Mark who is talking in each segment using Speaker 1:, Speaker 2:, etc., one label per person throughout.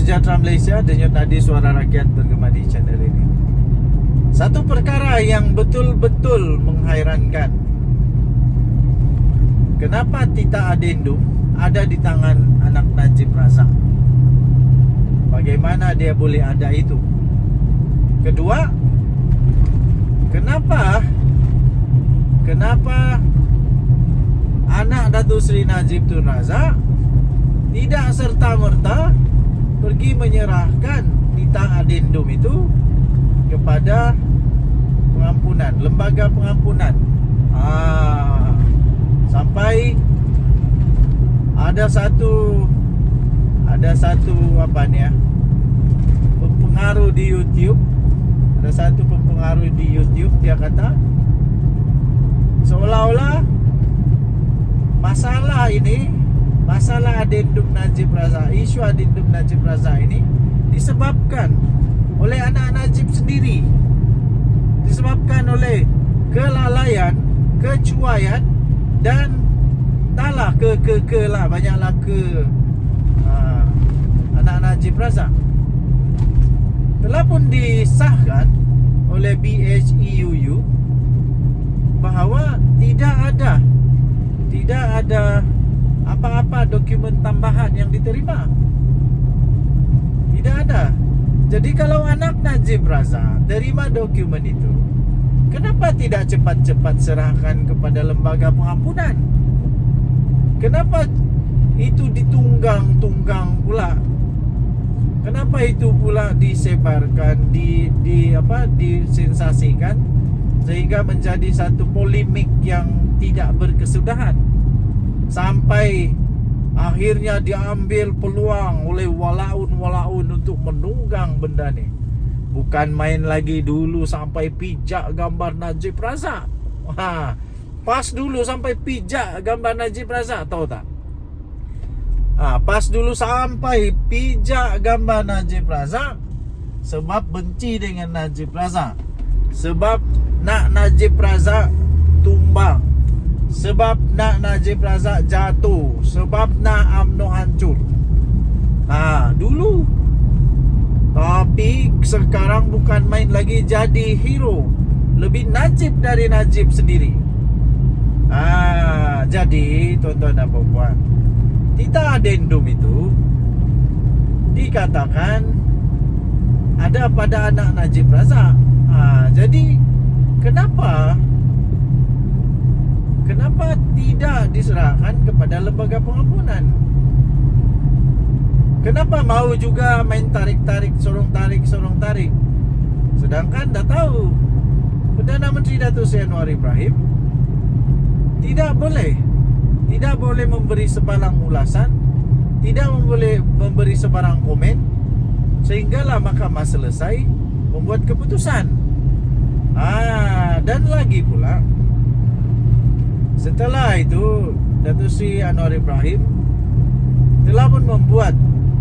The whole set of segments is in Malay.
Speaker 1: sejahtera Malaysia, denyut nadi suara rakyat bergema di channel ini. Satu perkara yang betul-betul menghairankan. Kenapa Tita Adendum ada di tangan anak Najib Razak? Bagaimana dia boleh ada itu? Kedua, kenapa anak Datuk Seri Najib Tun Razak tidak serta-merta pergi menyerahkan Tita Adendum itu kepada pengampunan, lembaga pengampunan. Sampai ada satu pempengaruh di YouTube. Ada satu pempengaruh di YouTube, dia kata seolah-olah masalah Adendum Najib Razak, isu Adendum Najib Razak ini disebabkan oleh anak Najib sendiri, disebabkan oleh kelalaian, kecuaian dan entahlah banyaklah anak Najib Razak. Telah pun disahkan oleh BHEUU bahawa tidak ada apa-apa dokumen tambahan yang diterima. Tidak ada. Jadi kalau anak Najib Razak terima dokumen itu, kenapa tidak cepat-cepat serahkan kepada lembaga pengampunan? Kenapa itu ditunggang-tunggang pula? Kenapa itu pula disebarkan, disensasikan sehingga menjadi satu polemik yang tidak berkesudahan, sampai akhirnya diambil peluang oleh walaun untuk menunggang benda ni. Bukan main lagi dulu sampai pijak gambar Najib Razak. Pas dulu sampai pijak gambar Najib Razak, tahu tak? Pas dulu sampai pijak gambar Najib Razak sebab benci dengan Najib Razak, sebab nak Najib Razak tumbang, sebab nak Najib Razak jatuh, sebab nak UMNO hancur. Dulu. Tapi sekarang bukan main lagi jadi hero, lebih Najib dari Najib sendiri. Jadi tuan-tuan dan puan, Tita Adendum itu dikatakan ada pada anak Najib Razak. Jadi kenapa tidak diserahkan kepada lembaga pengampunan? Kenapa mau juga main tarik-tarik, sorong tarik? Sedangkan dah tahu Perdana Menteri Datuk Seri Anwar Ibrahim tidak boleh memberi sebarang ulasan, tidak boleh memberi sebarang komen, sehinggalah mahkamah selesai membuat keputusan. Dan lagi pula, setelah itu Datuk Seri Anwar Ibrahim telah pun membuat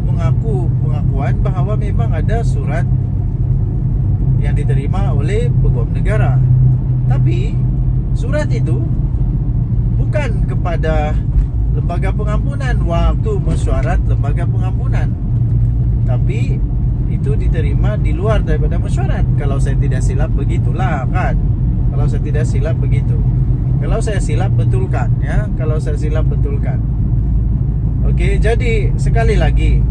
Speaker 1: pengakuan bahawa memang ada surat yang diterima oleh Peguam Negara. Tapi surat itu bukan kepada lembaga pengampunan waktu mesyuarat lembaga pengampunan, tapi itu diterima di luar daripada mesyuarat. Kalau saya tidak silap begitulah kan. Kalau saya tidak silap begitu. Kalau saya silap betulkan ya. Kalau saya silap betulkan. Okey, jadi sekali lagi,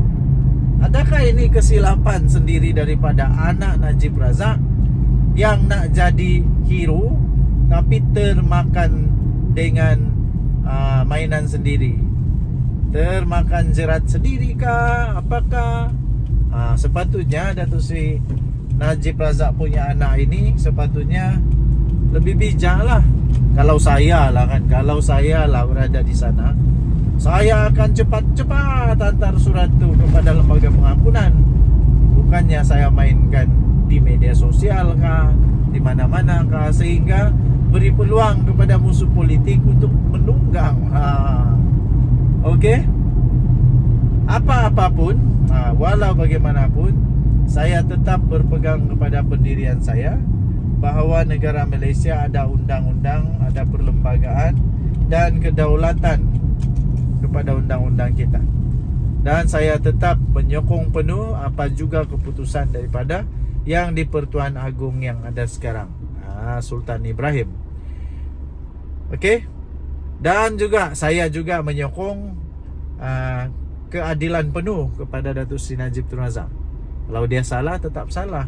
Speaker 1: adakah ini kesilapan sendiri daripada anak Najib Razak yang nak jadi hero tapi termakan dengan mainan sendiri, termakan jerat sendiri kah? Apakah sepatutnya Datuk Seri Najib Razak punya anak ini sepatutnya lebih bijak lah. Kalau saya lah berada di sana, saya akan cepat-cepat hantar surat tu kepada lembaga pengampunan. Bukannya saya mainkan di media sosial kah, di mana-mana kah, sehingga beri peluang kepada musuh politik untuk menunggang. Okey. Apa-apapun, walau bagaimanapun, saya tetap berpegang kepada pendirian saya bahawa negara Malaysia ada undang-undang, ada perlembagaan dan kedaulatan kepada undang-undang kita. Dan saya tetap menyokong penuh apa juga keputusan daripada yang di-Pertuan Agong yang ada sekarang, Sultan Ibrahim. Okey. Dan juga saya juga menyokong keadilan penuh kepada Datuk Seri Najib Tun Razak. Kalau dia salah, tetap salah.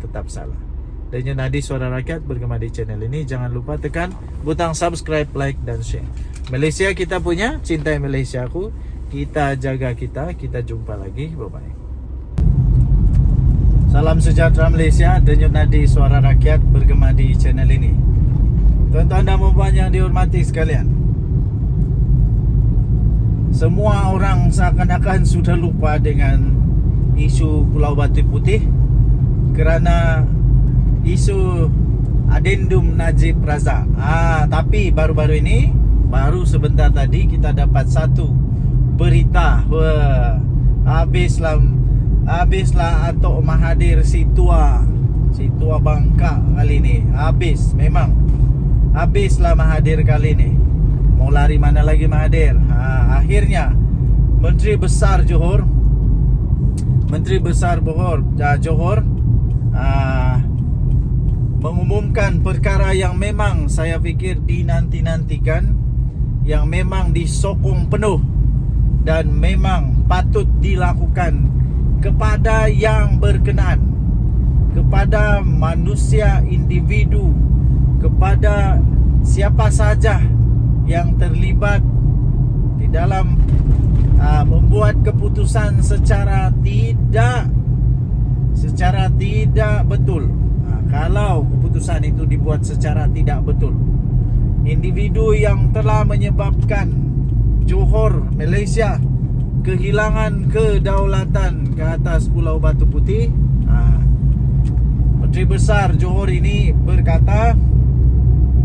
Speaker 1: Tetap salah. Dan Nadi Suara Rakyat bergema di channel ini. Jangan lupa tekan butang subscribe, like dan share. Malaysia kita punya, cintai Malaysia aku. Kita jaga kita. Kita jumpa lagi. Bye-bye. Salam sejahtera Malaysia. Denyut Nadi Suara Rakyat bergema di channel ini. Tuan-tuan dan puan yang dihormati sekalian, semua orang seakan-akan sudah lupa dengan isu Pulau Batu Putih kerana isu adendum Najib Razak. Tapi baru-baru ini, baru sebentar tadi kita dapat satu berita habislah Atok Mahathir si tua bangka kali ni. Habislah Mahathir kali ni. Mau lari mana lagi Mahathir? Akhirnya Menteri Besar Johor mengumumkan perkara yang memang saya fikir dinanti-nantikan, yang memang disokong penuh dan memang patut dilakukan kepada yang berkenaan, kepada manusia, individu, kepada siapa saja yang terlibat di dalam membuat keputusan secara tidak betul. Kalau keputusan itu dibuat secara tidak betul, individu yang telah menyebabkan Johor, Malaysia kehilangan kedaulatan ke atas Pulau Batu Putih, Menteri Besar Johor ini berkata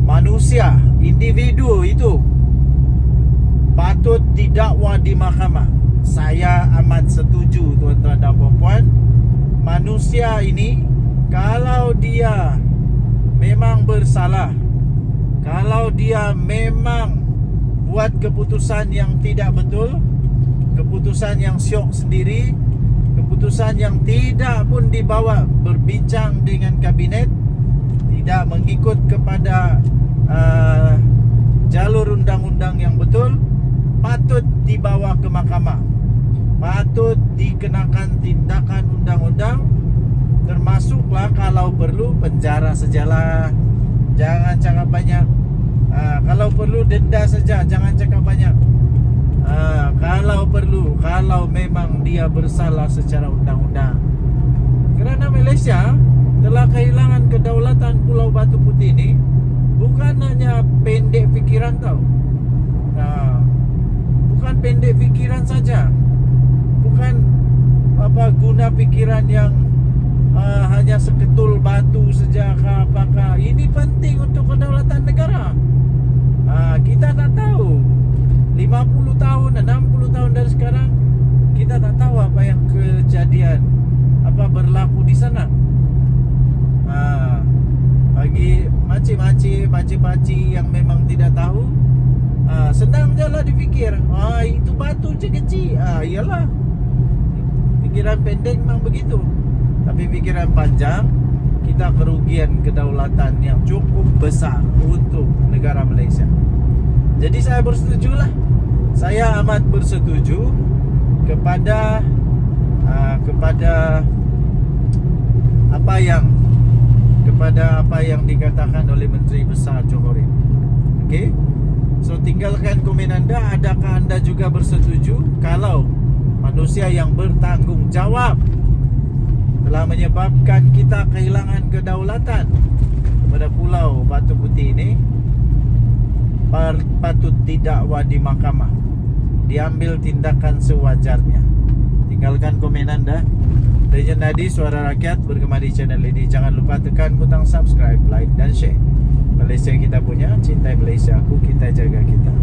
Speaker 1: manusia, individu itu patut didakwa di mahkamah. Saya amat setuju tuan-tuan dan puan-puan. Manusia ini, kalau dia memang bersalah, kalau dia memang buat keputusan yang tidak betul, keputusan yang syok sendiri, keputusan yang tidak pun dibawa berbincang dengan kabinet, tidak mengikut kepada jalur undang-undang yang betul, patut dibawa ke mahkamah, patut dikenakan tindakan undang-undang, termasuklah kalau perlu penjara sajalah. Jangan cakap banyak. Kalau perlu denda saja, jangan cakap banyak. Kalau perlu, kalau memang dia bersalah secara undang-undang. Kerana Malaysia telah kehilangan kedaulatan Pulau Batu Putih ini, bukan hanya pendek fikiran tau. Bukan pendek fikiran saja. Bukan guna fikiran yang hanya seketul batu saja apakah. Ini penting untuk kedaulatan negara. Kita tak tahu 50 tahun, 60 tahun dari sekarang, kita tak tahu apa yang kejadian, apa berlaku di sana. Bagi makcik-makcik yang memang tidak tahu, senang je lah difikir, itu batu je kecil. Iyalah, fikiran pendek memang begitu. Tapi fikiran panjang, kita kerugian kedaulatan yang cukup besar untuk negara Malaysia. Jadi saya bersetujulah. Saya amat bersetuju kepada apa yang dikatakan oleh Menteri Besar Johor ini. Okey. So tinggalkan komen anda. Adakah anda juga bersetuju kalau manusia yang bertanggungjawab telah menyebabkan kita kehilangan kedaulatan kepada Pulau Batu Putih ini, patut didakwa di mahkamah, diambil tindakan sewajarnya? Tinggalkan komen anda. Denyut Nadi Suara Rakyat bergema di channel ini. Jangan lupa tekan butang subscribe, like dan share. Malaysia kita punya, cintai Malaysia aku, kita jaga kita.